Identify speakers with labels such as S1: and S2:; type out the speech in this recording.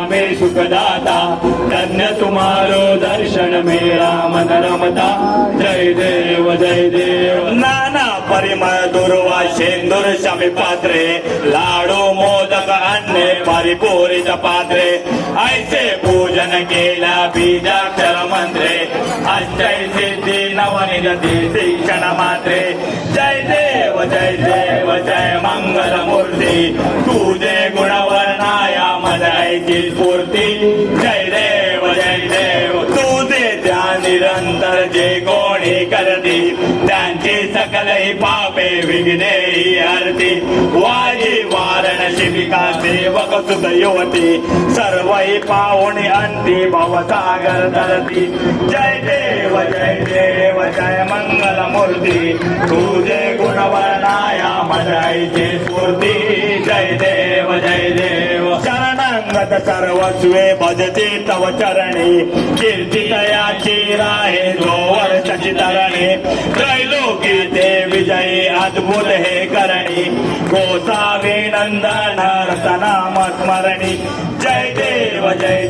S1: स्वामी सुखदाता, धन्य तुम्हारो दर्शन मेरा मन रमता, जय देव जय देव। नाना परिमळ दुर्वा शेंदूर शमी पात्रे, लाडू मोदक अन्ने परिपूरित पात्रे, ऐसे पूजन केला बीजाक्षर मंत्रे, अष्टै सिद्धी नवनिधती शिक्षण मात्रे, जय देव जय मंगल मूर्ती, तुझे गुणवर्णाया मदायची स्फूर्ती, जय देव तुझे त्या निरंतर जे कोणी करती, त्यांची सकलही पापे विघ्नेही हरती, वाजी वारण शिविका सेवक सुत युवती, सर्वही पाहुणी अंती भवसागर तरती, जय देव जय मंगल मूर्ती, तुझे गुणवर्णाया मदायची स्फूर्ती, जय देव शरणांगत सर्वस्वे भजते तव चरणी, कीर्ती तयाची राहे जोवर शशितरणी, त्रैलोकी ते विजयी अद्भुत हे करणी, गोसावी नंदन रसनाम स्मरणी, जय देव जय